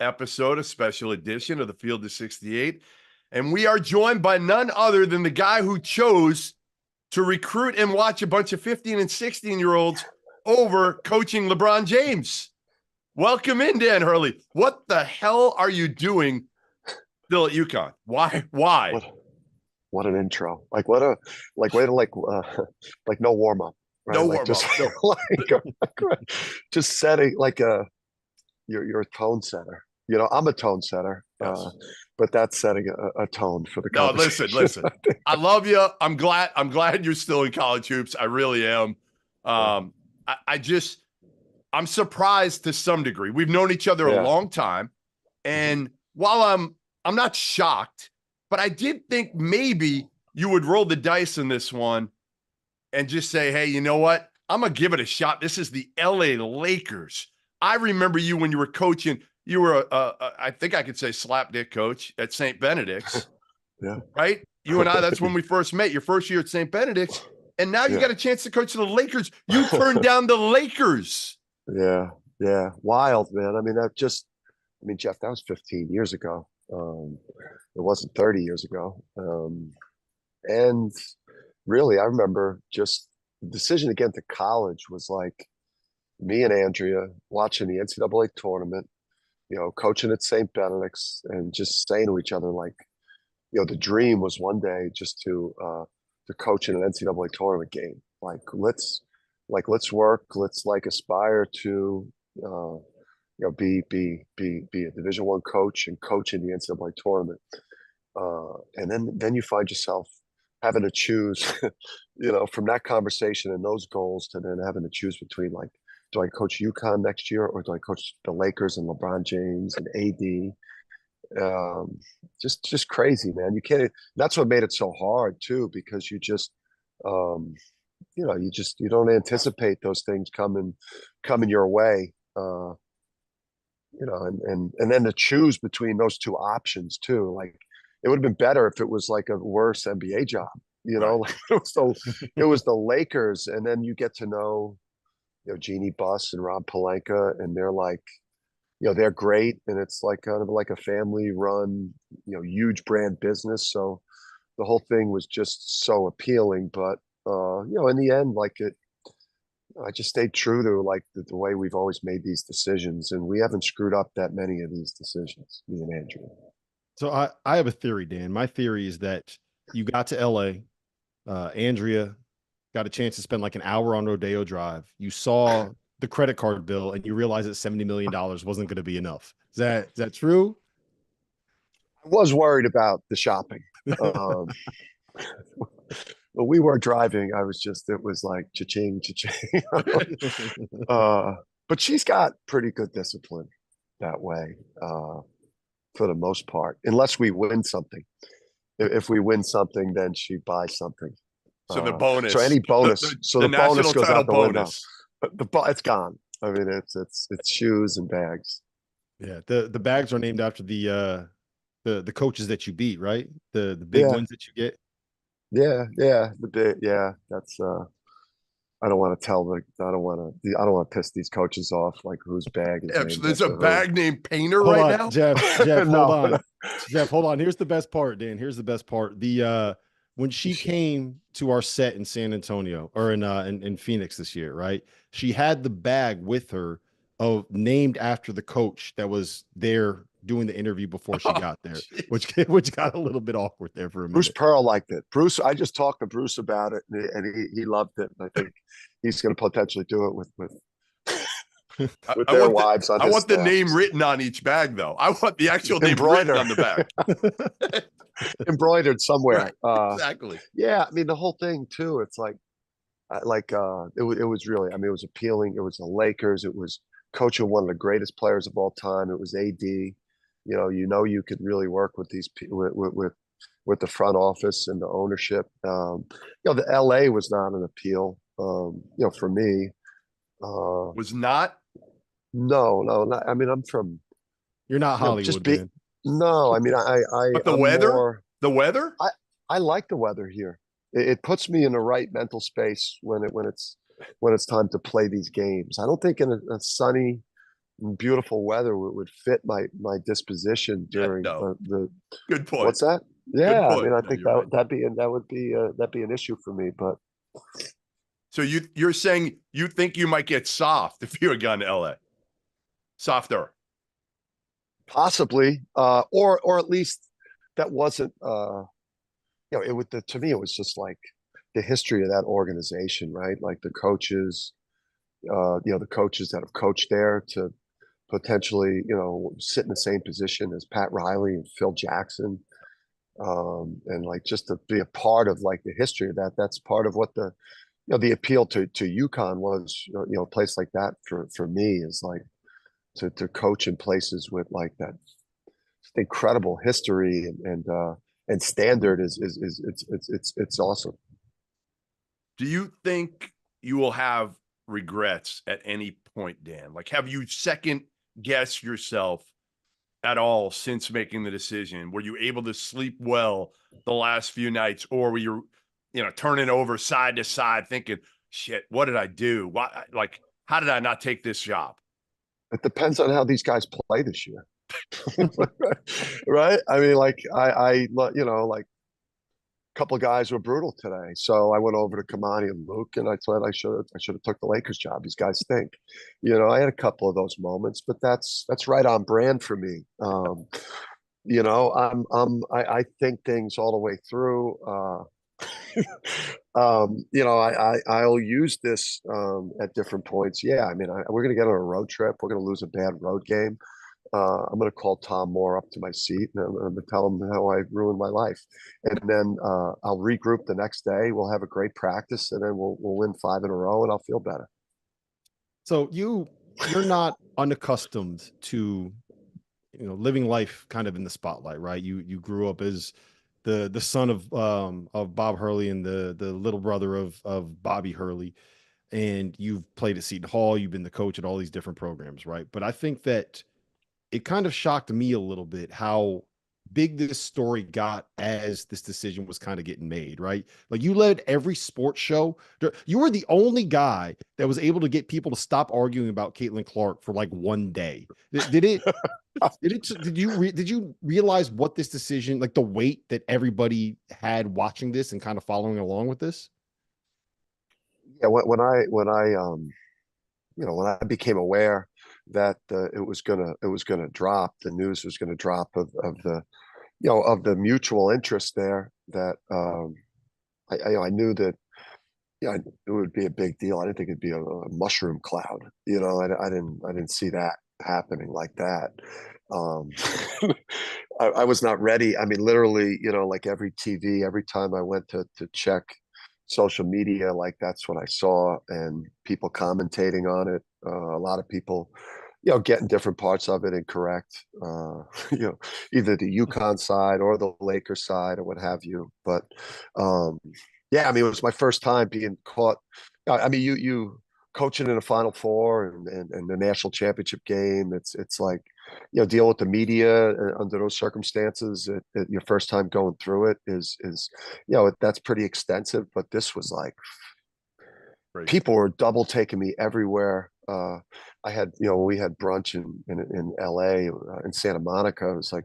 episode, a special edition of the Field of 68. And we are joined by none other than the guy who chose to recruit and watch a bunch of 15 and 16-year-olds over coaching LeBron James. Welcome in, Dan Hurley. What the hell are you doing still at UConn? Why? What an intro. Like no warm up. Right? No like warm up. Just setting you're a tone setter. I'm a tone setter. Yes. But that's setting a tone for the conversation. No, listen. I love you. I'm glad you're still in college hoops. I really am. I'm surprised to some degree. We've known each other a long time. And while I'm not shocked, but I did think maybe you would roll the dice in this one and just say, hey, you know what? I'm going to give it a shot. This is the LA Lakers. I remember you when you were coaching. You were, I think I could say slapdick coach at St. Benedict's. Yeah. Right? You and I, that's when we first met, your first year at St. Benedict's. And now you got a chance to coach the Lakers. You turned down the Lakers. Yeah. Wild, man. Jeff, that was 15 years ago. It wasn't 30 years ago. And really, I remember just the decision to get into college was like me and Andrea watching the NCAA tournament, coaching at St. Benedict's and just saying to each other, like, the dream was one day just to coach in an NCAA tournament game. Let's work. Let's aspire to, be a Division I coach and coach in the NCAA tournament. And then you find yourself having to choose, from that conversation and those goals to then having to choose between do I coach UConn next year or do I coach the Lakers and LeBron James and AD? Just crazy, man. You can't. That's what made it so hard too, because you just, you don't anticipate those things coming your way. And then to choose between those two options too, it would have been better if it was like a worse NBA job, Right. it was the Lakers, and then you get to know, Jeannie Buss and Rob Pelinka, and they're like, they're great, and it's like kind of like a family-run, huge brand business. So the whole thing was just so appealing. But in the end, I just stayed true to the way we've always made these decisions, and we haven't screwed up that many of these decisions, me and Andrew. So I have a theory, Dan. My theory is that you got to LA, Andrea got a chance to spend like an hour on Rodeo Drive. You saw the credit card bill and you realized that $70 million wasn't going to be enough. Is that true? I was worried about the shopping. But we were driving. It was like cha-ching, cha-ching. But she's got pretty good discipline that way, for the most part, unless we win something. If we win something, then she buys something. So the bonus. So any bonus. The bonus goes out the bonus. window. It's gone. I mean, it's shoes and bags. Yeah, the bags are named after the coaches that you beat, right? The big ones that you get. Yeah, that's I don't want to piss these coaches off, like whose bag is named. There's a bag named Painter now. Jeff, hold on. Jeff, hold on. Here's the best part, Dan. Here's the best part. When she came to our set in San Antonio or in Phoenix this year, right? She had the bag with her named after the coach that was there doing the interview before she got there, which got a little bit awkward there for a minute. Bruce Pearl liked it. Bruce, I just talked to Bruce about it, and he loved it. And I think he's going to potentially do it with their wives. I want the name written on each bag, though. I want the actual name written on the bag. Embroidered somewhere. Right. Exactly. Yeah, I mean, the whole thing too. It's it was really. I mean, it was appealing. It was the Lakers. It was coaching one of the greatest players of all time. It was AD. You could really work with these with the front office and the ownership. The LA was not an appeal. For me, was not. No. Not, I mean, I'm from. You're not Hollywood. No, I mean, But the weather. The weather. I like the weather here. It puts me in the right mental space when it's time to play these games. I don't think in a sunny beautiful weather would fit my disposition during the good point. What's that? Good Yeah, I point. mean, I No, think you're right. that'd be an issue for me. But So you're saying you think you might get soft if you're going to LA? Softer. possibly, or at least that wasn't, it would, to me, it was just like the history of that organization, right? Like the coaches, the coaches that have coached there to potentially, sit in the same position as Pat Riley and Phil Jackson. And like just to be a part of like the history of that. That's part of what the appeal to UConn was. A place like that for me is like to coach in places with like that incredible history and standard is it's awesome. Do you think you will have regrets at any point, Dan? Like, have you second guessed yourself at all since making the decision? Were you able to sleep well the last few nights, or were you, turning over side to side thinking, shit, what did I do? Why, like, how did I not take this job? It depends on how these guys play this year. Right? I mean, like like a couple of guys were brutal today. So I went over to Kamani and Luke and I thought I should have took the Lakers job. These guys stink. I had a couple of those moments, but that's right on brand for me. I think things all the way through. I'll use this at different points. Yeah, I mean, we're going to get on a road trip. We're going to lose a bad road game. I'm going to call Tom Moore up to my seat and I'm going to tell him how I ruined my life. And then I'll regroup the next day. We'll have a great practice and then we'll win 5 in a row and I'll feel better. So you're not unaccustomed to, living life kind of in the spotlight, right? You grew up as the son of Bob Hurley and the little brother of Bobby Hurley. And you've played at Seton Hall. You've been the coach at all these different programs, right? But I think that it kind of shocked me a little bit how big this story got as this decision was kind of getting made, right? Like you led every sports show. You were the only guy that was able to get people to stop arguing about Caitlin Clark for like one day. Did you realize what this decision, like the weight that everybody had watching this and kind of following along with this? Yeah, when I became aware that it was gonna drop, the news was gonna drop of the mutual interest there. That I knew that it would be a big deal. I didn't think it'd be a mushroom cloud. I didn't see that happening like that. I was not ready. I mean, literally, like every time I went to check social media, like that's what I saw, and people commentating on it. A lot of people, getting different parts of it incorrect. Either the UConn side or the Lakers side or what have you. But yeah, I mean, it was my first time being caught. I mean, you coaching in a Final Four and the national championship game. It's like, deal with the media under those circumstances. Your first time going through it is that's pretty extensive. But this was like, people were double taking me everywhere. I had, we had brunch in LA, in Santa Monica. It was like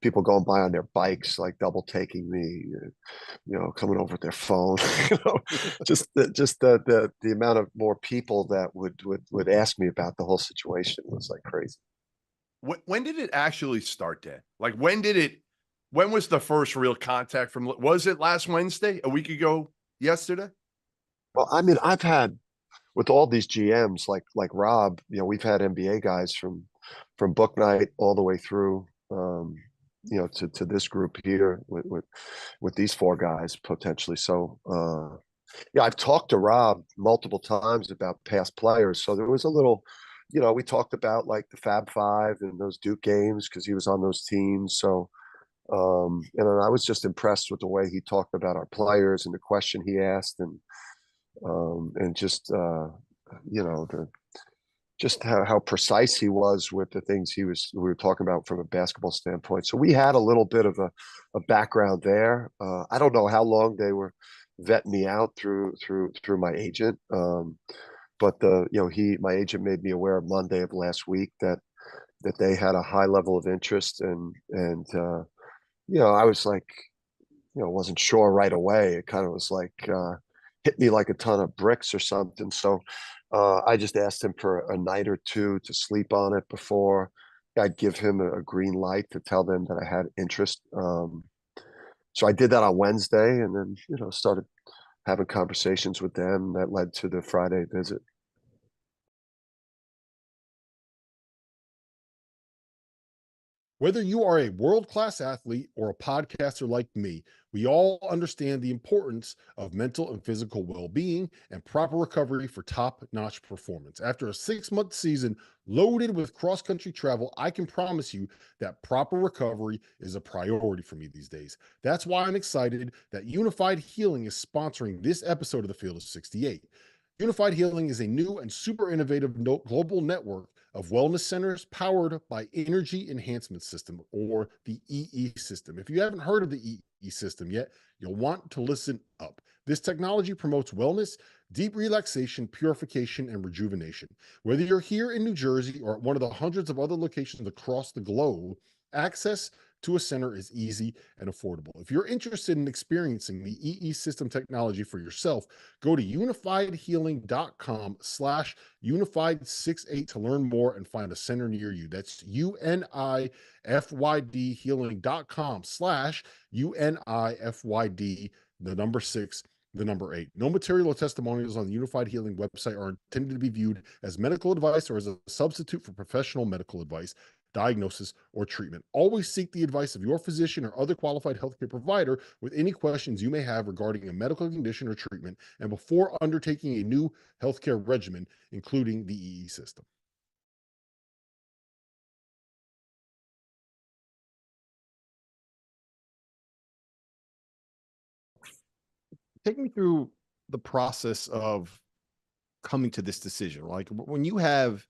people going by on their bikes, like double taking me, coming over with their phone. Just the amount of more people that would ask me about the whole situation was like crazy. When did it actually start, Dan? Like when was the first real contact was it last Wednesday, a week ago, yesterday? Well, I mean, I've had, with all these GMs like Rob, we've had NBA guys from book night all the way through, to this group here with these 4 guys potentially. So, I've talked to Rob multiple times about past players. So there was a little, we talked about like the Fab Five and those Duke games because he was on those teams. So, and I was just impressed with the way he talked about our players and the question he asked and just just how precise he was with the things we were talking about from a basketball standpoint. So we had a little bit of a background there. I don't know how long they were vetting me out through my agent. but my agent made me aware Monday of last week that they had a high level of interest, and I was like, wasn't sure right away. It kind of was like hit me like a ton of bricks or something. So I just asked him for a night or two to sleep on it before I'd give him a green light to tell them that I had interest. So I did that on Wednesday, and then started having conversations with them that led to the Friday visit. Whether you are a world-class athlete or a podcaster like me, we all understand the importance of mental and physical well-being and proper recovery for top-notch performance. After a 6-month season loaded with cross-country travel, I can promise you that proper recovery is a priority for me these days. That's why I'm excited that Unified Healing is sponsoring this episode of The Field of 68. Unified Healing is a new and super innovative global network of wellness centers powered by Energy Enhancement System, or the EE system. If you haven't heard of the EE system yet, you'll want to listen up. This technology promotes wellness, deep relaxation, purification, and rejuvenation. Whether you're here in New Jersey or at one of the hundreds of other locations across the globe, access to a center is easy and affordable. If you're interested in experiencing the EE system technology for yourself, go to unifiedhealing.com/unified68 to learn more and find a center near you. That's UNIFYD healing.com/UNIFYD, the number 6, the number 8. No material or testimonials on the Unified Healing website are intended to be viewed as medical advice or as a substitute for professional medical advice, diagnosis, or treatment. Always seek the advice of your physician or other qualified healthcare provider with any questions you may have regarding a medical condition or treatment, and before undertaking a new healthcare regimen, including the EE system. Take me through the process of coming to this decision. Like, when you have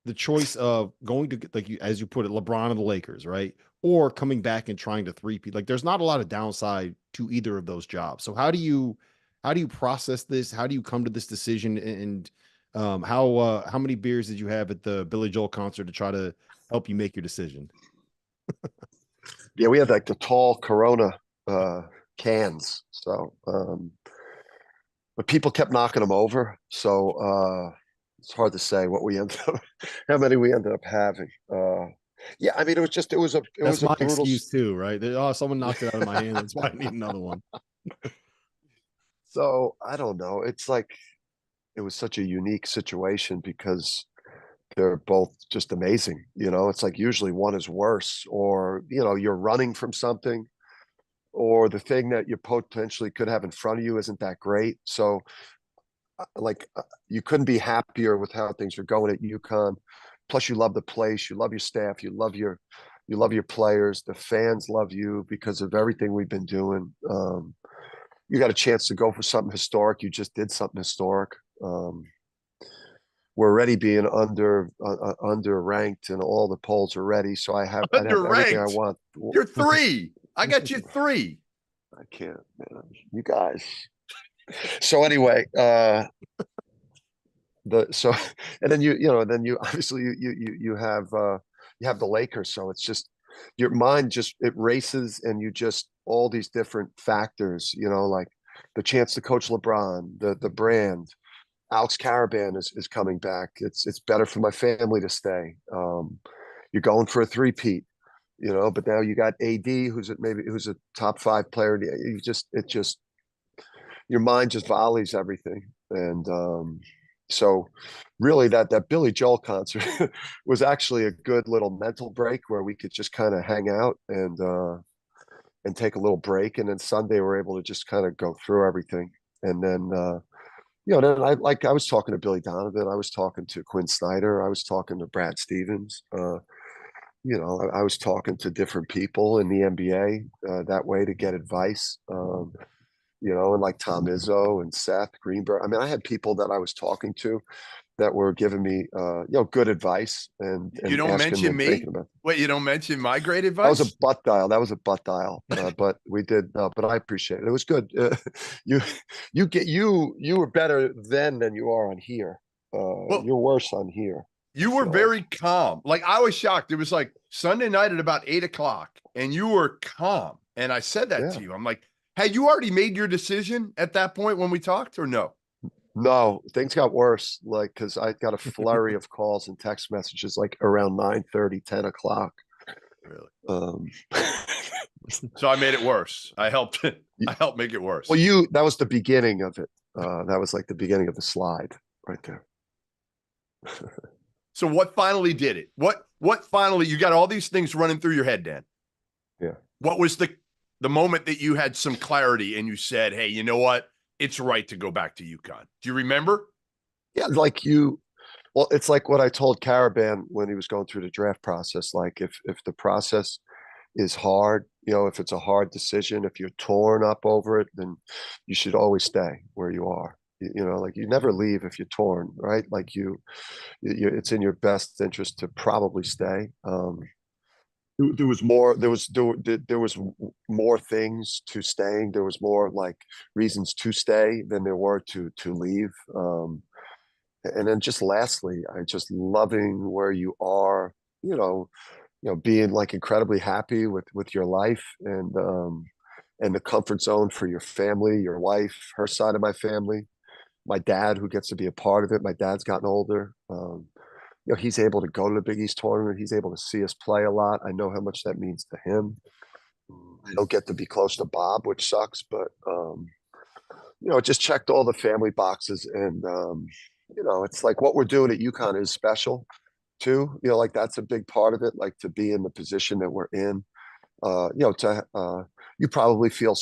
the choice of going to, like, as you put it, LeBron and the Lakers, right? Or coming back and trying to three-peat. Like, there's not a lot of downside to either of those jobs. So how do you process this? How do you come to this decision? And how many beers did you have at the Billy Joel concert to try to help you make your decision? Yeah, we had like the tall Corona cans. So, but people kept knocking them over. So it's hard to say what we ended up, how many we ended up having. Yeah, I mean, it was a my brutal excuse too, right? Oh, someone knocked it out of my hand. That's why I need another one. So I don't know. It's like, it was such a unique situation because they're both just amazing. It's like usually one is worse, or, you're running from something, or the thing that you potentially could have in front of you isn't that great. So you couldn't be happier with how things are going at UConn. Plus, you love the place, you love your staff, you love your players. The fans love you because of everything we've been doing. You got a chance to go for something historic. You just did something historic. We're already being under ranked, and all the polls are ready. So I have everything I want. You're 3. I got you 3. I can't, man. You guys. So anyway, and then you obviously you have the Lakers. So it's just, your mind just, it races, and you just, all these different factors, like the chance to coach LeBron, the brand. Alex Caravan is coming back. It's better for my family to stay. You're going for a three-peat, but now you got AD, who's a top 5 player. Your mind just volleys everything. And so really that Billy Joel concert was actually a good little mental break where we could just kind of hang out and take a little break. And then Sunday we're able to just kind of go through everything. And then then I was talking to Billy Donovan, I was talking to Quinn Snyder, I was talking to Brad Stevens, I was talking to different people in the NBA that way to get advice, and like Tom Izzo and Seth Greenberg. I mean, I had people that I was talking to that were giving me, good advice and You don't asking mention and me? thinking about. Wait, you don't mention my great That was a advice? butt dial. That was a butt dial. But we did. But I appreciate it. It was good. You, you were better then than you are on here. Well, You're worse on here. you were very calm. Like, I was shocked. It was like Sunday night at about 8:00, and you were calm. And I said that to you. I'm like, had you already made your decision at that point when we talked, or no? No, things got worse. Like, because I got a flurry of calls and text messages like around 9:30, 10 o'clock. Really? Um, So I made it worse. I helped make it worse. well, that was the beginning of it. That was like the beginning of the slide right there. So what finally did it? What finally, you got all these things running through your head, Dan. Yeah. What was the moment that you had some clarity and you said, hey, you know what? It's right to go back to UConn. Do you remember? Yeah, well, it's like what I told Caravan when he was going through the draft process. Like, if the process is hard, if it's a hard decision, if you're torn up over it, then you should always stay where you are. Like, you never leave if you're torn, right? Like, it's in your best interest to probably stay. There was more things to staying. There was more like reasons to stay than there were to leave. And then just lastly, I just loving where you are, being like incredibly happy with your life and the comfort zone for your family, your wife, her side of my family, my dad who gets to be a part of it. My dad's gotten older. He's able to go to the Big East tournament. He's able to see us play a lot. I know how much that means to him. I don't get to be close to Bob, which sucks, but it just checked all the family boxes. And it's like what we're doing at UConn is special too. Like, that's a big part of it. Like, to be in the position that we're in, you probably feel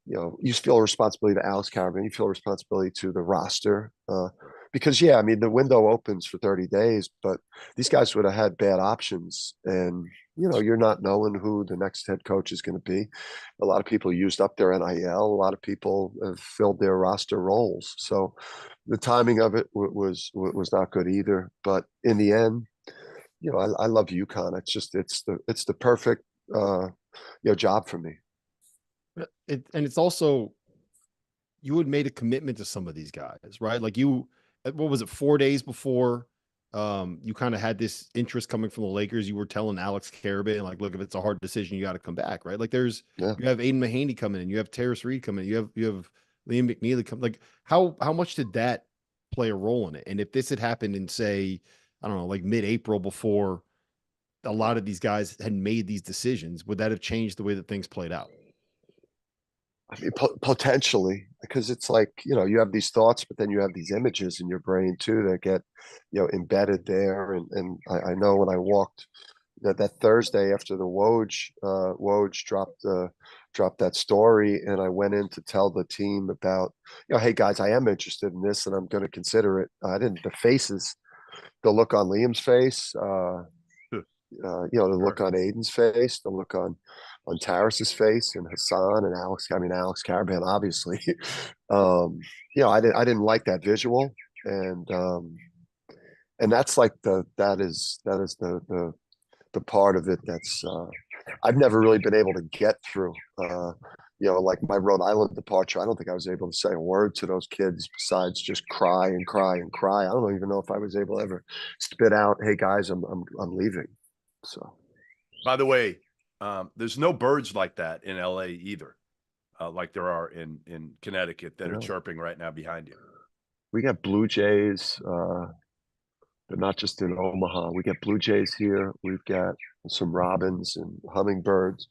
you feel responsibility to Alex Caravan. You feel responsibility to the roster. Because, I mean, the window opens for 30 days, but these guys would have had bad options. And, you're not knowing who the next head coach is going to be. A lot of people used up their NIL. A lot of people have filled their roster roles. So the timing of it was not good either. But in the end, I love UConn. It's just, it's the perfect, job for me. And it's also, you had made a commitment to some of these guys, right? Like, what was it, 4 days before you kind of had this interest coming from the Lakers? You were telling Alex Caravan, like, look, if it's a hard decision, you got to come back, right? Like, you have Aiden Mahaney coming in, you have Terrace Reed coming in, you have Liam McNeely come. Like, how much did that play a role in it? And if this had happened in, say, I don't know, like mid-April, before a lot of these guys had made these decisions, would that have changed the way that things played out? I mean, potentially, because it's like, you have these thoughts, but then you have these images in your brain too that get, embedded there. And I know when I walked that Thursday after the Woj dropped that story, and I went in to tell the team about, hey guys, I am interested in this and I'm going to consider it. The faces, the look on Liam's face, the look on Aiden's face, the look on Taris's face, and Hassan and Alex. I mean, Alex Caravan, obviously. I didn't like that visual, and that's like that is the part of it that's I've never really been able to get through. Like my Rhode Island departure, I don't think I was able to say a word to those kids besides just cry and cry and cry. I don't even know if I was able to ever spit out, "Hey guys, I'm leaving." So, by the way, there's no birds like that in LA either, like there are in Connecticut that are chirping right now behind you. We got blue jays, but not just in Omaha. We got blue jays here. We've got some robins and hummingbirds.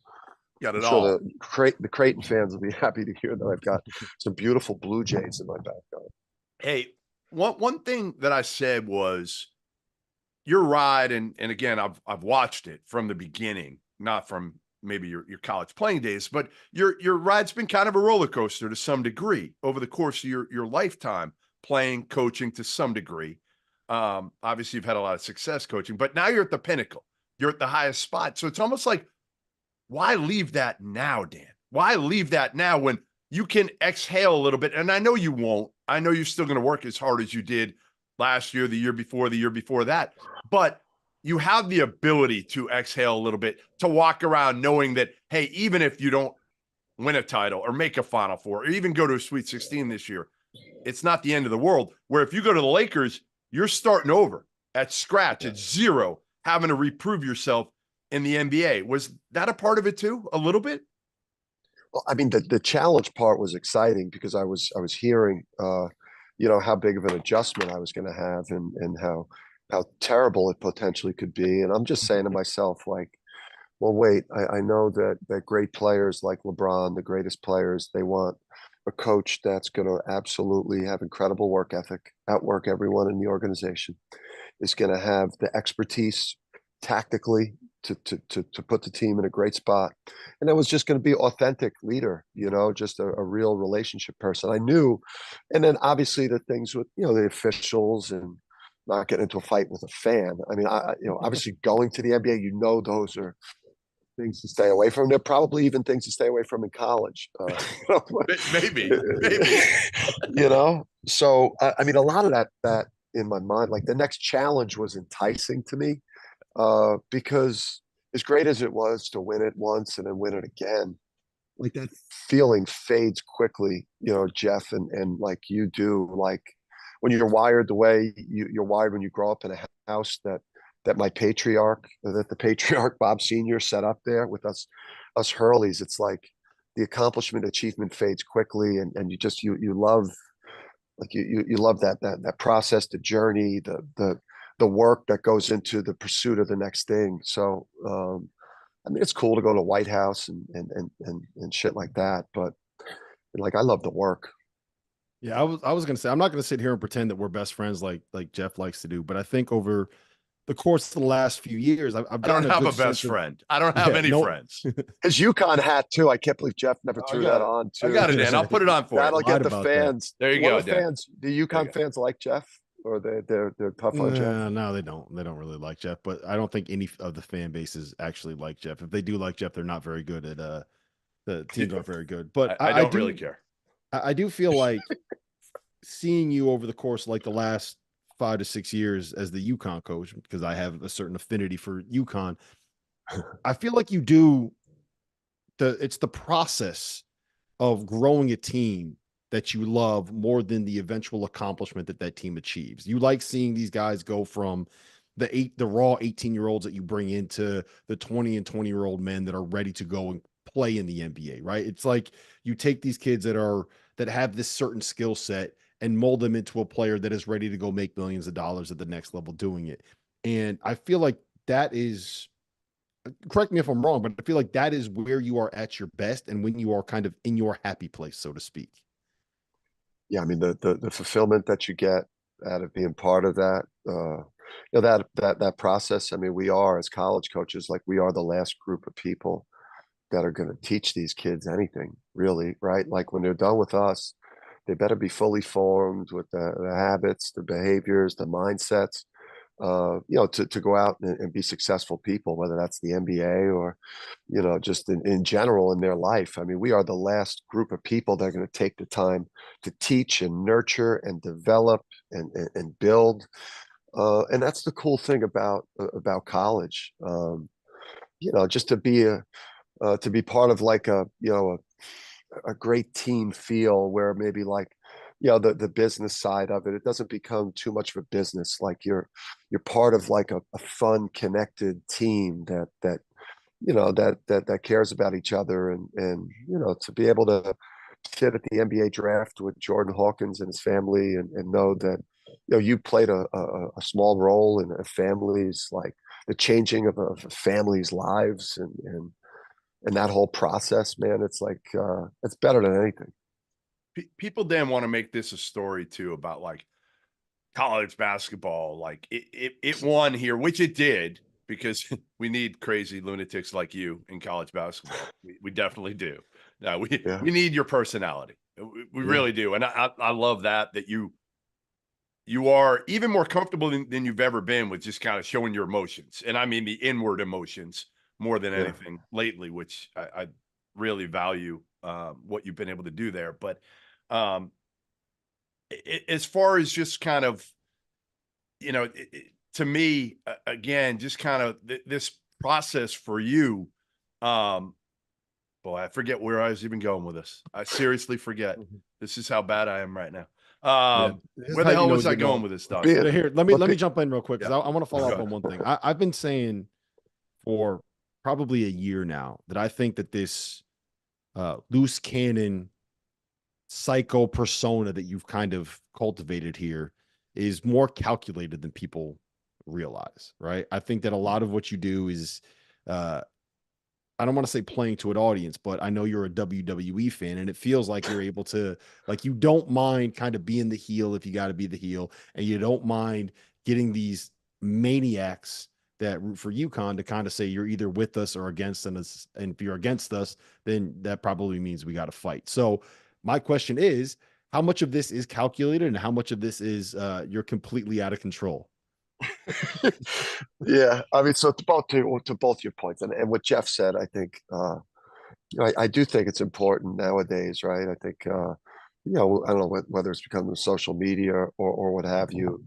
Got it all. The Creighton fans will be happy to hear that I've got some beautiful blue jays in my backyard. Hey, one thing that I said was your ride, and again, I've watched it from the beginning, not from maybe your college playing days, but your ride's been kind of a roller coaster to some degree over the course of your lifetime, playing, coaching to some degree. Obviously, you've had a lot of success coaching, but now you're at the pinnacle. You're at the highest spot. So it's almost like, why leave that now, Dan? Why leave that now when you can exhale a little bit? And I know you won't. I know you're still going to work as hard as you did last year, the year before that. But you have the ability to exhale a little bit, to walk around knowing that, hey, even if you don't win a title or make a Final Four or even go to a Sweet 16 this year, it's not the end of the world. Where if you go to the Lakers, you're starting over at scratch, at zero, having to reprove yourself in the NBA. Was that a part of it too, a little bit? Well, I mean, the challenge part was exciting because I was hearing, how big of an adjustment I was going to have, and how terrible it potentially could be. And I'm just saying to myself, like, well, wait, I know that great players like LeBron, the greatest players, they want a coach that's going to absolutely have incredible work ethic, outwork everyone in the organization, is going to have the expertise tactically to put the team in a great spot. And it was just going to be authentic leader, just a real relationship person. I knew. And then obviously the things with, the officials and not getting into a fight with a fan. I mean, obviously going to the NBA, those are things to stay away from. They're probably even things to stay away from in college. Maybe. So I mean, a lot of that in my mind, like the next challenge was enticing to me, because as great as it was to win it once and then win it again, like that feeling fades quickly, Jeff, and like you do, like when you're wired the way you're wired when you grow up in a house that the patriarch Bob Sr. set up there with us Hurleys. It's like the accomplishment achievement fades quickly, and you love, like you love that process, the journey, the work that goes into the pursuit of the next thing. So I mean, it's cool to go to White House and shit like that, but like I love the work. Yeah, I was gonna say, I'm not gonna sit here and pretend that we're best friends like Jeff likes to do, but I think over the course of the last few years, I've gotten I don't have good a best friend. I don't have any friends. His UConn hat too. I can't believe Jeff never threw that on too. I got it, Dan. I'll put it on for That'll you. get the fans. There you go, the Dan. fans. The UConn fans like Jeff, or they're tough on Jeff? No, they don't. They don't really like Jeff, but I don't think any of the fan bases actually like Jeff. If they do like Jeff, they're not very good at the teams aren't very good. But I don't really care. I do feel like seeing you over the course of like the last 5 to 6 years as the UConn coach, because I have a certain affinity for UConn, I feel like you do it's the process of growing a team that you love more than the eventual accomplishment that team achieves. You like seeing these guys go from the raw 18-year-olds that you bring into the 20 and 20-year-old men that are ready to go and play in the NBA, right? It's like you take these kids that have this certain skill set and mold them into a player that is ready to go make millions of dollars at the next level doing it. And I feel like that is, correct me if I'm wrong, but I feel like that is where you are at your best and when you are kind of in your happy place, so to speak. Yeah, I mean the fulfillment that you get out of being part of that, that process. I mean, we are, as college coaches, like we are the last group of people that are going to teach these kids anything, really, right? Like when they're done with us, they better be fully formed with the habits, the behaviors, the mindsets, to go out and be successful people, whether that's the NBA or, just in general in their life. I mean, we are the last group of people that are going to take the time to teach and nurture and develop and build. And that's the cool thing about college. Just to be part of like a great team feel where maybe like, the business side of it doesn't become too much of a business. Like you're part of like a fun, connected team that cares about each other, and to be able to sit at the NBA draft with Jordan Hawkins and his family, and know that you played a small role in a family's, like the changing of a family's lives, and that whole process, man. It's like it's better than anything. People then want to make this a story too about like college basketball, like it won here, which it did, because we need crazy lunatics like you in college basketball. We definitely do. No, we need your personality. We really do. And I love that you are even more comfortable than you've ever been with just kind of showing your emotions. And I mean the inward emotions more than anything lately, which I really value what you've been able to do there. But as far as just kind of you know, to me, again, just kind of this process for you. Boy, I forget where I was even going with this. I seriously forget. This is how bad I am right now. Where the hell was I going with this, Doc? Here, let me jump in real quick because I want to follow up on one thing. I've been saying for probably a year now that I think that this loose cannon psycho persona that you've kind of cultivated here is more calculated than people realize, right? I think that a lot of what you do is I don't want to say playing to an audience, but I know you're a WWE fan, and it feels like you're able to, like, you don't mind kind of being the heel if you got to be the heel, and you don't mind getting these maniacs that root for UConn to kind of say you're either with us or against us. And if you're against us, then that probably means we got to fight. So my question is, how much of this is calculated and how much of this is you're completely out of control? Yeah, I mean, so to both your points, and what Jeff said, I think I do think it's important nowadays, right? I think I don't know whether it's become the social media or what have you,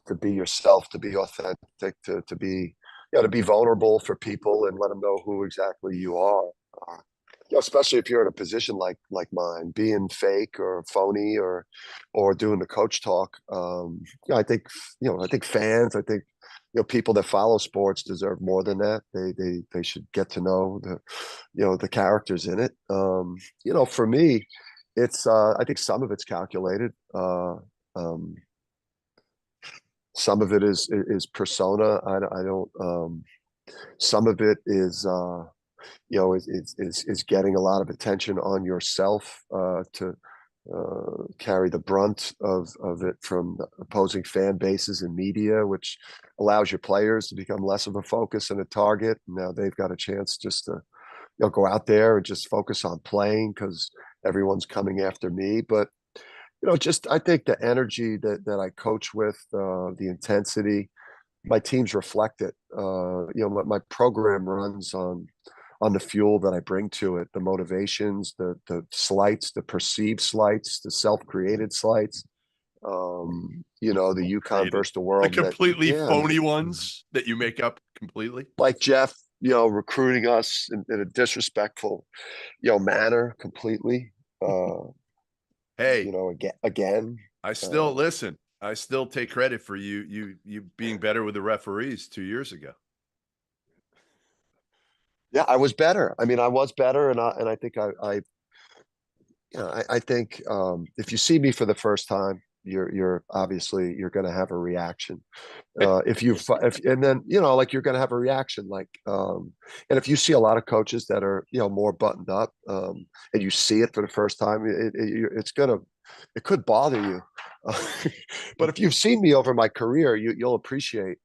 to be yourself, to be authentic, to be to be vulnerable for people and let them know who exactly you are. Especially if you're in a position like mine, being fake or phony or doing the coach talk. I think fans, I think people that follow sports deserve more than that. They should get to know the characters in it. For me, it's I think some of it's calculated. Some of it is persona. I don't. Some of it is. Is getting a lot of attention on yourself to carry the brunt of it from opposing fan bases and media, which allows your players to become less of a focus and a target. Now they've got a chance just to go out there and just focus on playing because everyone's coming after me. But I think the energy that I coach with, the intensity, my teams reflect it. My program runs on the fuel that I bring to it, the motivations, the slights, the perceived slights, the self-created slights, the UConn versus the world. The completely phony ones that you make up completely. Like Jeff, recruiting us in a disrespectful, manner completely. Hey, again. I still listen. I still take credit for you being better with the referees 2 years ago. Yeah, I was better. I mean, I was better, and I think I think if you see me for the first time, you're obviously you're going to have a reaction. And then you're going to have a reaction, and if you see a lot of coaches that are more buttoned up, and you see it for the first time, it could bother you. But if you've seen me over my career, you'll appreciate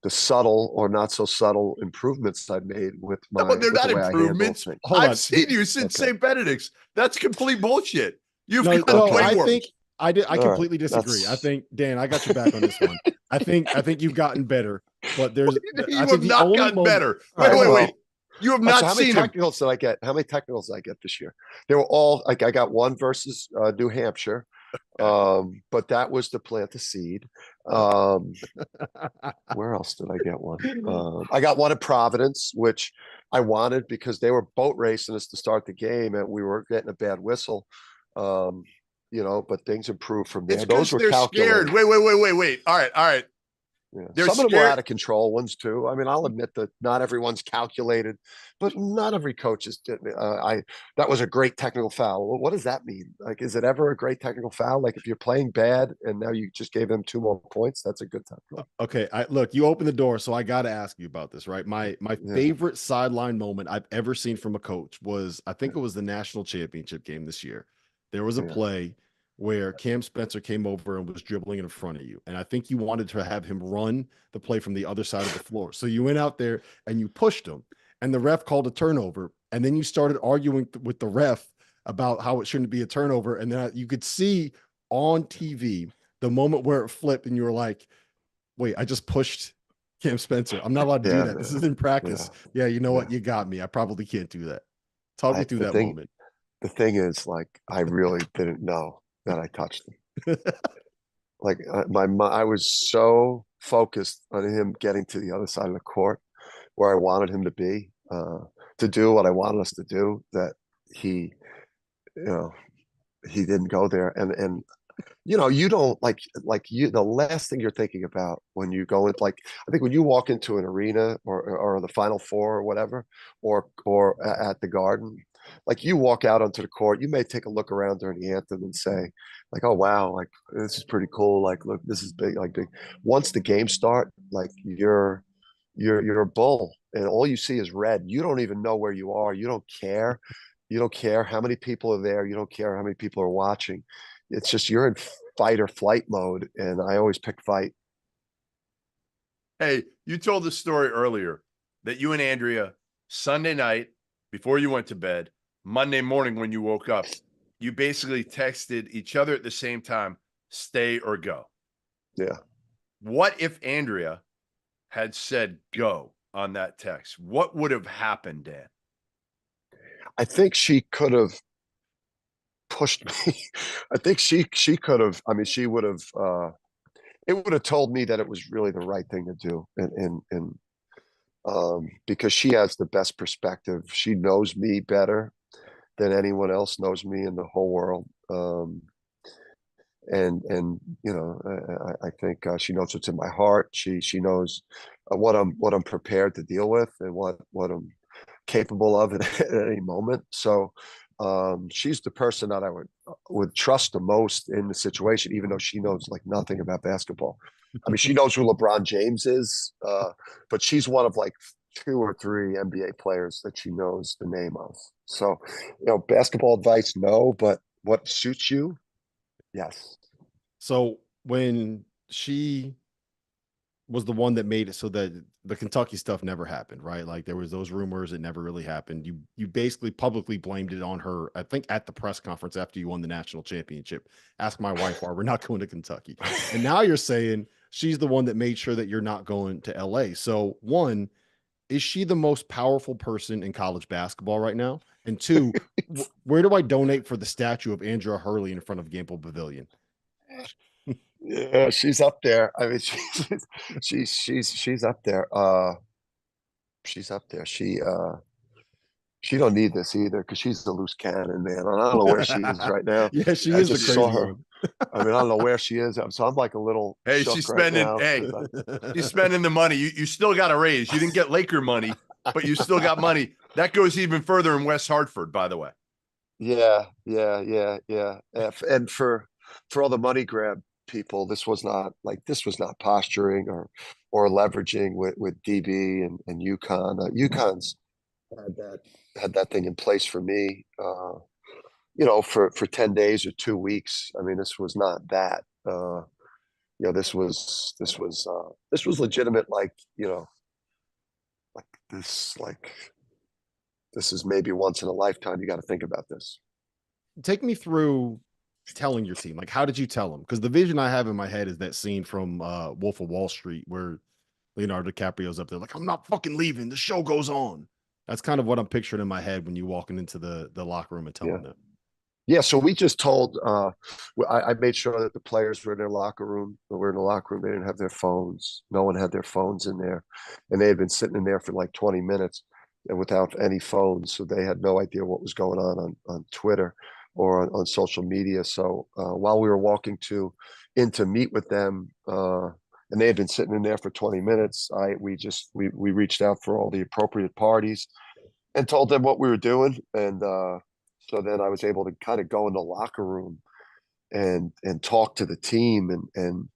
the subtle or not so subtle improvements I've made with my. No, they're not improvements. I've seen you since St. Benedict's. That's complete bullshit. You've got way worse. I completely disagree. I think, Dan, I got your back on this one. I think you've gotten better, but there's you have not gotten better. Wait. You have not seen how many technicals did I get? How many technicals did I get this year? They were all I got one versus New Hampshire. But that was to plant the seed. Where else did I get one? I got one at Providence, which I wanted because they were boat racing us to start the game, and we were getting a bad whistle. But things improved from there. Those were calculated. Scared. Wait. All right. Yeah. Some of them were out of control ones too. I mean, I'll admit that not everyone's calculated, but not every coach is. That was a great technical foul. Well, what does that mean? Like, is it ever a great technical foul? Like, if you're playing bad and now you just gave them 2 more points, that's a good technical. Okay, look, you opened the door, so I got to ask you about this, right? My favorite sideline moment I've ever seen from a coach was, I think it was the national championship game this year. There was a play where Cam Spencer came over and was dribbling in front of you. And I think you wanted to have him run the play from the other side of the floor. So you went out there and you pushed him, and the ref called a turnover. And then you started arguing with the ref about how it shouldn't be a turnover. And then you could see on TV the moment where it flipped and you were like, wait, I just pushed Cam Spencer. I'm not allowed to do that. Man. This is in practice. Yeah, you know what? You got me. I probably can't do that. Talk me through that moment. The thing is, I really didn't know that I touched him. Like I was so focused on him getting to the other side of the court where I wanted him to do what I wanted us to do, that he, you know, he didn't go there. And you don't the last thing you're thinking about when you go in, like, I think when you walk into an arena or the Final Four or whatever, or at the Garden, like, you walk out onto the court, you may take a look around during the anthem and say, like, oh wow, like, this is pretty cool, like, look, this is big, like, big. Once the game start, like, you're a bull and all you see is red. You don't even know where you are. You don't care how many people are there. You don't care how many people are watching. It's just, you're in fight or flight mode, and I always pick fight. Hey, you told the story earlier that you and Andrea, Sunday night before you went to bed, Monday morning when you woke up, you basically texted each other at the same time, stay or go. Yeah. What if Andrea had said go on that text? What would have happened, Dan? I think she could have pushed me. I think she could have, I mean, she would have, it would have told me that it was really the right thing to do. And because she has the best perspective. She knows me better than anyone else knows me in the whole world. And I think she knows what's in my heart. She knows what I'm prepared to deal with and what I'm capable of at any moment. So she's the person that I would trust the most in the situation, even though she knows like nothing about basketball. I mean, she knows who LeBron James is, but she's one of like 2 or 3 NBA players that she knows the name of. So, basketball advice, no, but what suits you, yes. So when she was the one that made it so that the Kentucky stuff never happened, right? Like, there was those rumors, it never really happened. You basically publicly blamed it on her, I think, at the press conference after you won the national championship. Ask my wife why we're not going to Kentucky. And now you're saying she's the one that made sure that you're not going to LA. So, one, is she the most powerful person in college basketball right now? And 2, where do I donate for the statue of Andrea Hurley in front of Gamble Pavilion? Yeah, she's up there. I mean, she's up there. She's up there. She don't need this either because she's a loose cannon, man. I don't know where she is right now. Yeah, she I is the just crazy saw her. one. I mean, I don't know where she is. So I'm like a little Hey, shook she's right spending. now. Hey, she's spending the money. You still got a raise. You didn't get Laker money, but you still got money. That goes even further in West Hartford, by the way. Yeah. And for all the money grab people, this was not posturing or leveraging with DB and UConn. UConn's had that thing in place for me. For 10 days or 2 weeks. I mean, this was not that. This was legitimate. Like this is maybe once in a lifetime. You got to think about this. Take me through telling your team. Like, how did you tell them? Because the vision I have in my head is that scene from Wolf of Wall Street where Leonardo DiCaprio's up there like, I'm not fucking leaving. The show goes on. That's kind of what I'm picturing in my head when you walking into the locker room and telling them. Yeah, so we just told. I made sure that the players were in their locker room. We're in the locker room. They didn't have their phones. No one had their phones in there, and they had been sitting in there for like 20 minutes and without any phones, so they had no idea what was going on Twitter or on social media. So while we were walking in to meet with them, and they had been sitting in there for 20 minutes, we reached out for all the appropriate parties and told them what we were doing, and so then I was able to kind of go in the locker room and talk to the team and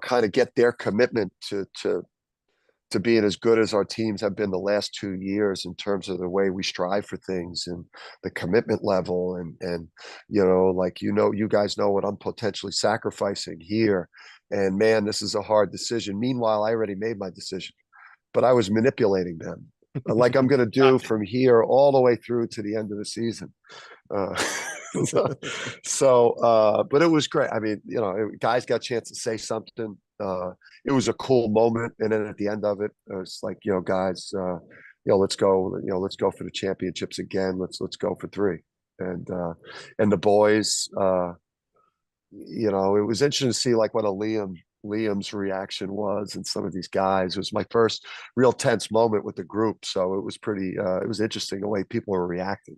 kind of get their commitment to being as good as our teams have been the last 2 years in terms of the way we strive for things and the commitment level and you guys know what I'm potentially sacrificing here, and man, this is a hard decision. Meanwhile, I already made my decision, but I was manipulating them like I'm going to do from here all the way through to the end of the season. But it was great. I mean, guys got a chance to say something. It was a cool moment. And then at the end of it, it's like, guys, let's go, let's go for the championships again. Let's go for 3. And the boys, you know, it was interesting to see like what Liam's reaction was, and some of these guys. It was my first real tense moment with the group, so it was pretty. It was interesting the way people were reacting.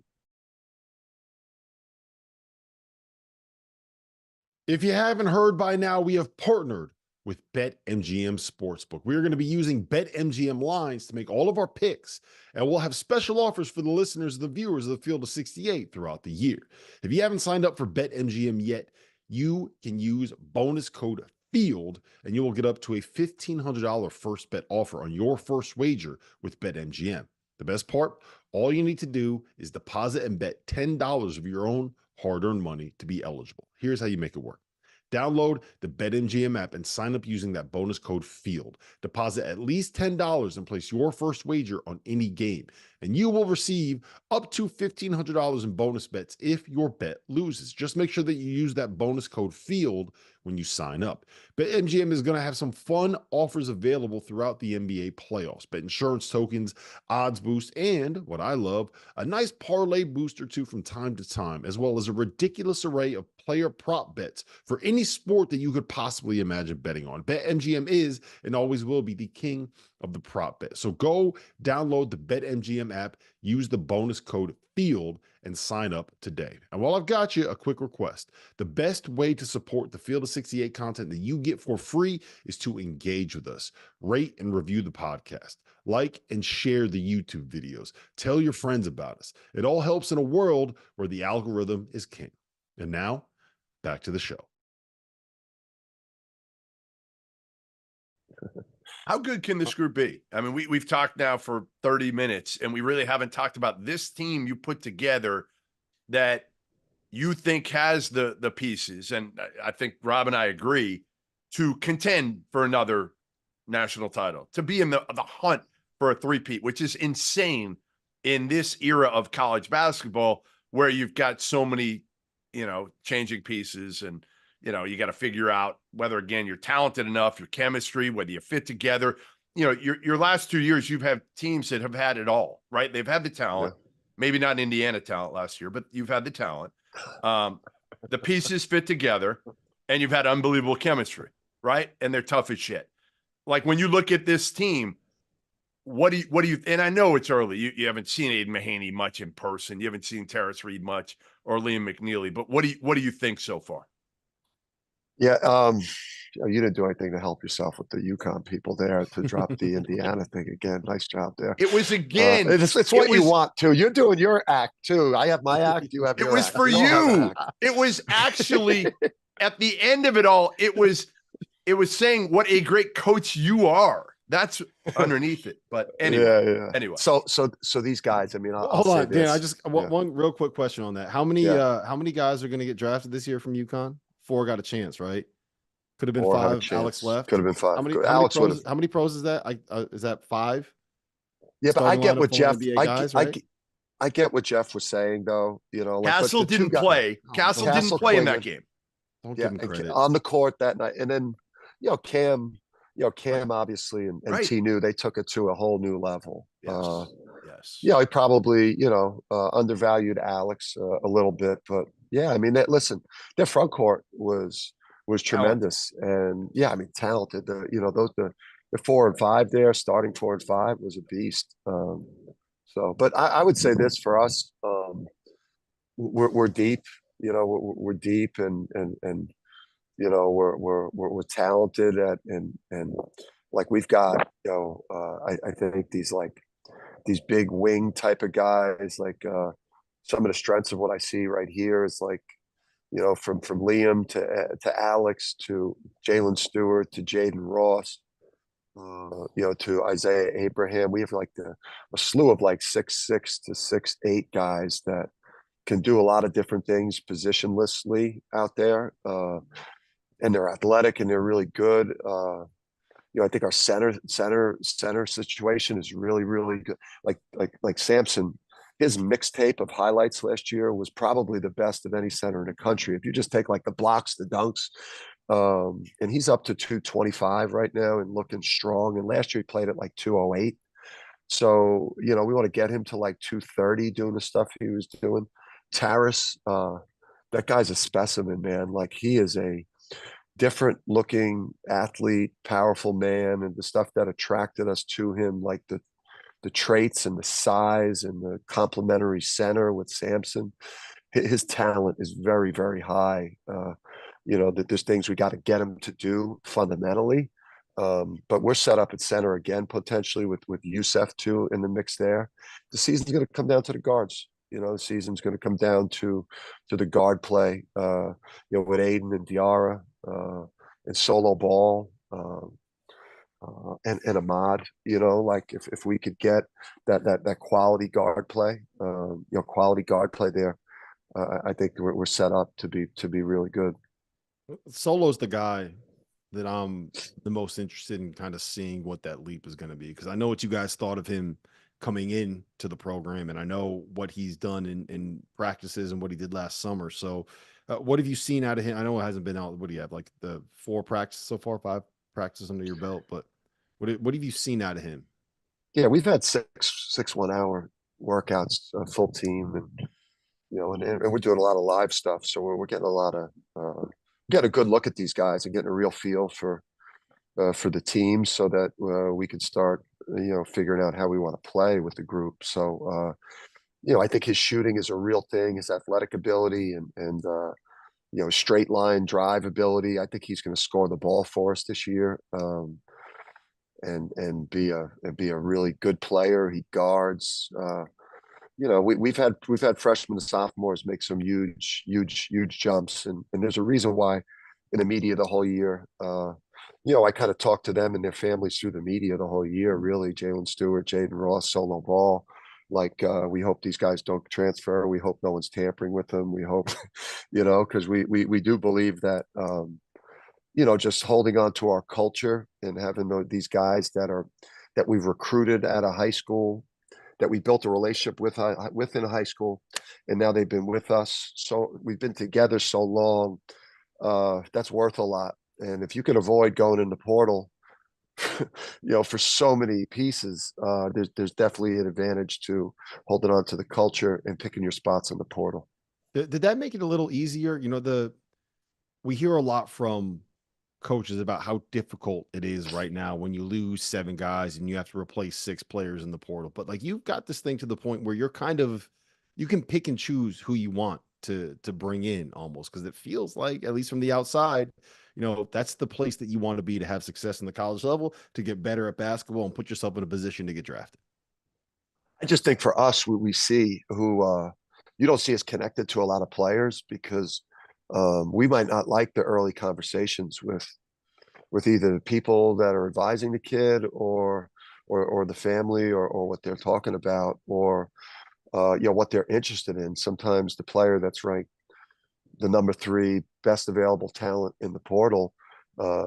If you haven't heard by now, we have partnered with BetMGM Sportsbook. We're going to be using BetMGM lines to make all of our picks, and we'll have special offers for the listeners and the viewers of the Field of 68 throughout the year. If you haven't signed up for BetMGM yet, you can use bonus code FIELD, and you will get up to a $1,500 first bet offer on your first wager with BetMGM. The best part, all you need to do is deposit and bet $10 of your own hard-earned money to be eligible. Here's how you make it work. Download the BetMGM app and sign up using that bonus code FIELD. Deposit at least $10 and place your first wager on any game, and you will receive up to $1,500 in bonus bets if your bet loses. Just make sure that you use that bonus code FIELD when you sign up. BetMGM is going to have some fun offers available throughout the NBA playoffs. Bet insurance tokens, odds boost, and what I love, a nice parlay booster too from time to time, as well as a ridiculous array of player prop bets for any sport that you could possibly imagine betting on. BetMGM is and always will be the king of the prop bet. So go download the BetMGM app, use the bonus code FIELD, and sign up today. And while I've got you, a quick request. The best way to support the Field of 68 content that you get for free is to engage with us. Rate and review the podcast. Like and share the YouTube videos. Tell your friends about us. It all helps in a world where the algorithm is king. And now, back to the show. How good can this group be? I mean, we've talked now for 30 minutes, and we really haven't talked about this team you put together that you think has the pieces. And I think Rob and I agree to contend for another national title, to be in the hunt for a three-peat, which is insane in this era of college basketball where you've got so many, changing pieces, and you got to figure out whether, again, you're talented enough, your chemistry, whether you fit together. Your last 2 years, you've had teams that have had it all, right? They've had the talent, maybe not Indiana talent last year, but you've had the talent. The pieces fit together, and you've had unbelievable chemistry, right? And they're tough as shit. Like when you look at this team, what do you, and I know it's early. You haven't seen Aiden Mahaney much in person. You haven't seen Terrence Reed much or Liam McNeely, but what do you think so far? Yeah, you didn't do anything to help yourself with the UConn people there to drop the Indiana thing again. Nice job there. It was again. It's what you want to. You're doing your act too. I have my act. You have your act. It was for you. It was actually at the end of it all. It was saying what a great coach you are. That's underneath it. But anyway, yeah. Anyway. So these guys. I mean, hold on, Dan. I just one real quick question on that. How many guys are going to get drafted this year from UConn? 4 got a chance, right? Could have been 5. Alex left. Could have been 5. How many pros is that? Is that 5? Yeah, but I get what Jeff. Guys, right? I get what Jeff was saying, though. Castle didn't play. Castle didn't play in that game. Don't give him credit. On the court that night, and then Cam. Cam obviously and T knew they took it to a whole new level. Yes. He probably undervalued Alex a little bit, but yeah, I mean, listen, their front court was tremendous, and talented. The 4 and 5 there, starting 4 and 5 was a beast. But I would say this for us, we're deep. We're deep, and we're talented at and like we've got I think these big wing type of guys, like some of the strengths of what I see right here is like from Liam to Alex to Jalen Stewart to Jaden Ross to Isaiah Abraham. We have like a slew of like 6'6" to 6'8" guys that can do a lot of different things positionlessly out there. And they're athletic and they're really good. I think our center situation is really, really good. Like Sampson, his mixtape of highlights last year was probably the best of any center in the country. If you just take like the blocks, the dunks, and he's up to 225 right now and looking strong. And last year he played at like 208. So, we want to get him to like 230 doing the stuff he was doing. Taris, that guy's a specimen, man. Like, he is a different looking athlete, powerful man, and the stuff that attracted us to him, like the traits and the size and the complementary center with Sampson. His talent is very, very high. That there's things we got to get him to do fundamentally. But we're set up at center again, potentially with Youssef too in the mix there. The season's going to come down to the guards. The season's going to come down to the guard play, with Aiden and Diarra, and solo ball, and Ahmad, like if we could get that quality guard play, there, I think we're set up to be really good. Solo's the guy that I'm the most interested in kind of seeing what that leap is going to be, because I know what you guys thought of him coming in to the program, and I know what he's done in practices and what he did last summer. So what have you seen out of him? I know it hasn't been out. What do you have, like the 4 practices so far, 5 practices under your belt, but what have you seen out of him? Yeah, we've had 6 1-hour workouts, full team, and and we're doing a lot of live stuff. So we're getting a lot of getting a good look at these guys and getting a real feel for the team, so that we can start figuring out how we want to play with the group. So I think his shooting is a real thing, his athletic ability and straight line drive ability. I think he's going to score the ball for us this year, and be a really good player. He guards. We've had freshmen and sophomores make some huge jumps, and there's a reason why in the media the whole year. I kind of talked to them and their families through the media the whole year, really. Jalen Stewart, Jaden Ross, solo ball. Like, we hope these guys don't transfer. We hope no one's tampering with them. We hope, because we do believe that, just holding on to our culture and having these guys that we've recruited at a high school, that we built a relationship within high school, and now they've been with us. So we've been together so long. That's worth a lot. And if you can avoid going in the portal, for so many pieces, there's definitely an advantage to holding on to the culture and picking your spots in the portal. Did that make it a little easier? We hear a lot from coaches about how difficult it is right now when you lose 7 guys and you have to replace 6 players in the portal. But like, you've got this thing to the point where you can pick and choose who you want to bring in, almost, because it feels like, at least from the outside, that's the place that you want to be to have success in the college level, to get better at basketball and put yourself in a position to get drafted. I just think for us, we see who you don't see us connected to a lot of players, because we might not like the early conversations with either the people that are advising the kid or the family, or what they're talking about, or what they're interested in. Sometimes the player that's ranked the number 3 best available talent in the portal,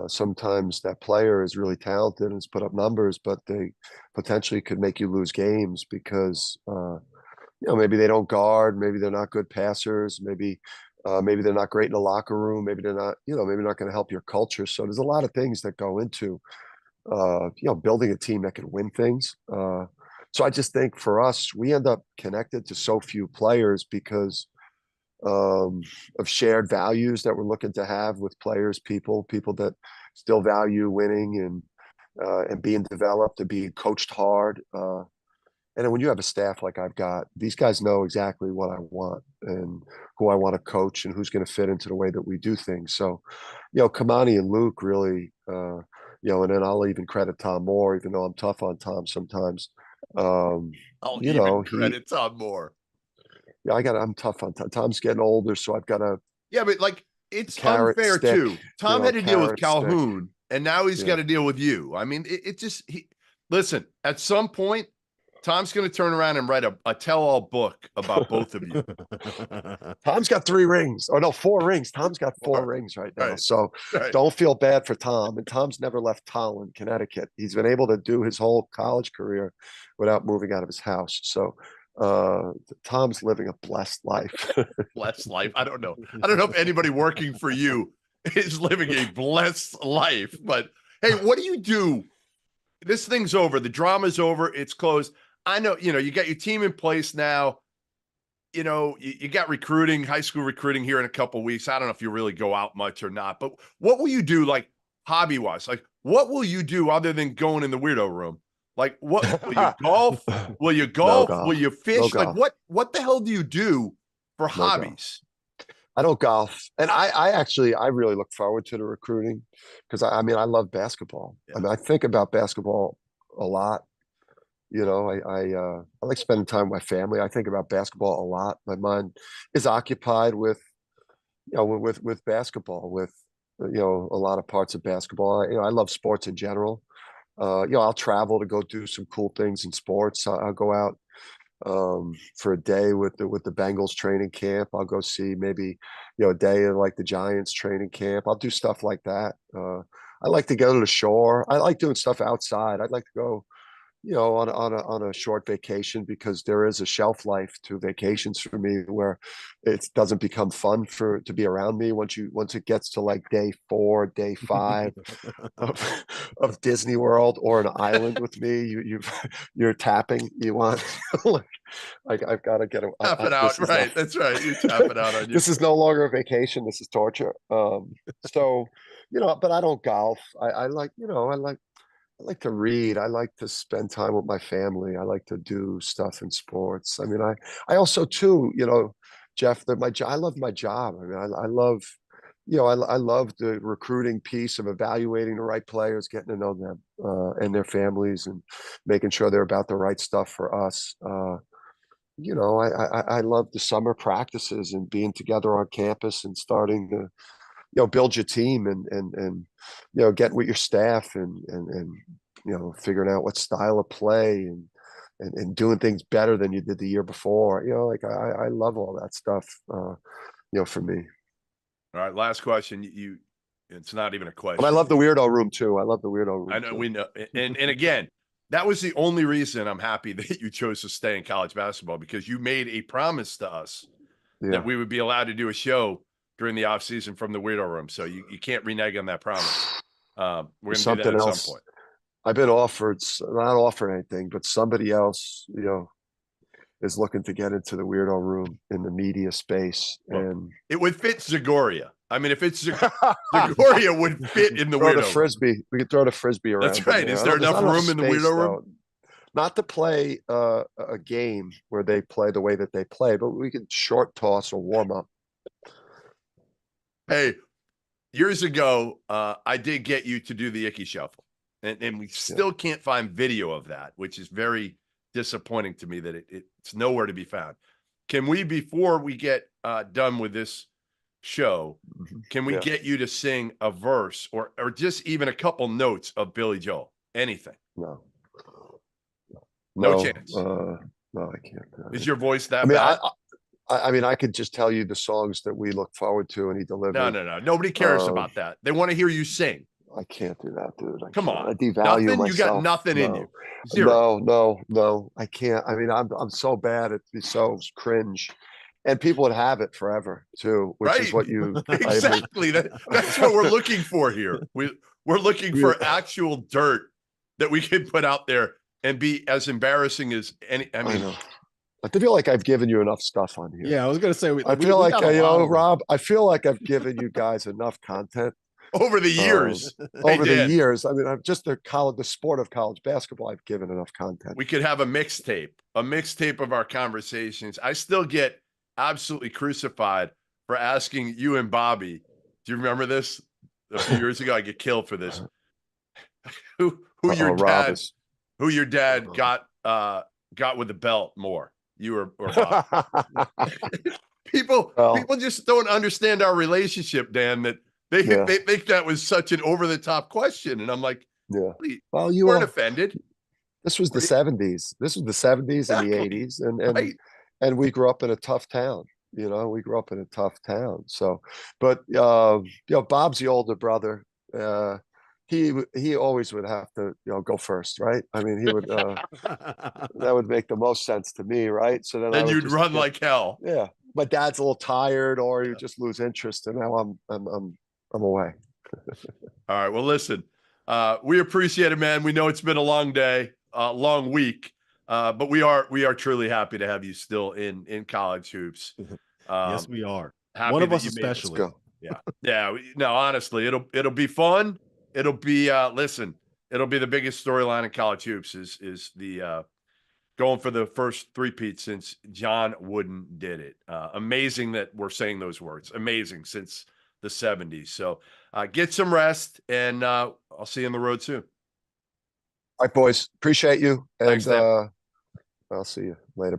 sometimes that player is really talented and has put up numbers, but they potentially could make you lose games because maybe they don't guard, maybe they're not good passers, maybe they're not great in the locker room, maybe they're not, maybe not going to help your culture. So there's a lot of things that go into building a team that can win things. So I just think for us, we end up connected to so few players because of shared values that we're looking to have with players, people that still value winning and being developed and being coached hard. And then when you have a staff like I've got, these guys know exactly what I want and who I want to coach and who's going to fit into the way that we do things. So, Kamani and Luke really, and then I'll even credit Tom Moore, even though I'm tough on Tom sometimes. I'll even credit Tom Moore. Yeah, I'm tough on Tom. Tom's getting older, so I've got to. Yeah, but like, it's unfair stick, too. Tom had to deal with Calhoun, stick. And now he's got to deal with you. I mean, listen, at some point, Tom's going to turn around and write a tell-all book about both of you. Tom's got 3 rings. Oh, no, 4 rings. Tom's got 4 rings right now. Right. So don't feel bad for Tom. And Tom's never left Tolland, Connecticut. He's been able to do his whole college career without moving out of his house. So Tom's living a blessed life. Blessed life. I don't know if anybody working for you is living a blessed life. But, hey, what do you do? This thing's over. The drama's over. It's closed. I know, you got your team in place now. you know, you got recruiting, high school recruiting here in a couple of weeks. I don't know if you really go out much or not, but what will you do, like hobby wise? Like, what will you do other than going in the weirdo room? Like, what will you golf? Will you No golf? golf. Will you No fish? Like, golf. what the hell do you do for No golf. hobbies? I don't golf, and I really look forward to the recruiting because I mean I love basketball. Yeah. I mean I think about basketball a lot. You know, I like spending time with my family. I think about basketball a lot. My mind is occupied with with basketball, with a lot of parts of basketball. I love sports in general. I'll travel to go do some cool things in sports. I'll go out for a day with the Bengals training camp. I'll go see maybe a day in like the Giants training camp. I'll do stuff like that. I like to go to the shore. I like doing stuff outside. I'd like to go on a short vacation because there is a shelf life to vacations for me where it doesn't become fun to be around me once it gets to like day 4, day 5 of Disney World or an island with me. You're tapping. You want like I've got to get Tap it out, right? That's right. You tap it out on you. This is no longer a vacation. This is torture. So but I don't golf. I like to read. I like to spend time with my family. I like to do stuff in sports. I mean, I also too, Jeff, I love my job. I mean, I love, I love the recruiting piece of evaluating the right players, getting to know them and their families, and making sure they're about the right stuff for us. I love the summer practices and being together on campus and starting to build your team and getting with your staff and figuring out what style of play and doing things better than you did the year before. Like I love all that stuff. For me. All right, last question. It's not even a question. And I love the weirdo room too. I love the weirdo room. I know too. we know, and again, that was the only reason I'm happy that you chose to stay in college basketball, because you made a promise to us that we would be allowed to do a show during the off season from the weirdo room. So you can't renege on that promise. We're going to do that at some point. I've been offered, not offered anything, but somebody else, is looking to get into the weirdo room in the media space. And it would fit Zagoria. I mean, if it's Zagoria would fit in the weirdo frisbee room. We could throw the frisbee around. That's right. Is there enough room in the weirdo room? Not to play a game where they play the way that they play, but we could short toss or warm up. Hey, years ago, I did get you to do the Icky Shuffle, and we still can't find video of that, which is very disappointing to me that it's nowhere to be found. Can we, before we get done with this show, can we get you to sing a verse or just even a couple notes of Billy Joel? Anything? No chance. No, I can't. Is your voice that bad? I mean, I could just tell you the songs that we look forward to, and he delivered. No. Nobody cares about that. They want to hear you sing. I can't do that, dude. Come on. I devalue nothing? myself. You got nothing in you. Zero. No. I can't. I mean, I'm so bad. It's so cringe. And people would have it forever too, which is what you exactly. That's what we're looking for here. We're looking for actual dirt that we can put out there and be as embarrassing as any. I mean, I feel like I've given you enough stuff on here. Yeah, I was gonna say. I feel like Rob. I feel like I've given you guys enough content over the years. The years. I mean, I'm just the sport of college basketball. I've given enough content. We could have a mixtape of our conversations. I still get absolutely crucified for asking you and Bobby. Do you remember this? A few years ago, I get killed for this. Who your dad got with the belt more? You or Bob? people just don't understand our relationship, Dan. That they think that was such an over the top question, and I'm like, well, you weren't offended. This was the 70s. This was the 70s and the 80s, and we grew up in a tough town. We grew up in a tough town. So, but Bob's the older brother. He always would have to go first, right? I mean, he would that would make the most sense to me, right? So then you'd run like hell. Yeah, my dad's a little tired, or you just lose interest, and now I'm away. All right. Well, listen, we appreciate it, man. We know it's been a long day, long week. But we are truly happy to have you still in college hoops. Yes, we are. Happy One of that us you made it. especially. Let's go. Yeah. Yeah. No, honestly, it'll be fun. It'll be listen, it'll be the biggest storyline in college hoops is the going for the first three-peat since John Wooden did it. Amazing that we're saying those words. Amazing since the 70s. So get some rest, and I'll see you on the road soon. All right, boys. Appreciate you. And Thanks, Dan. I'll see you later.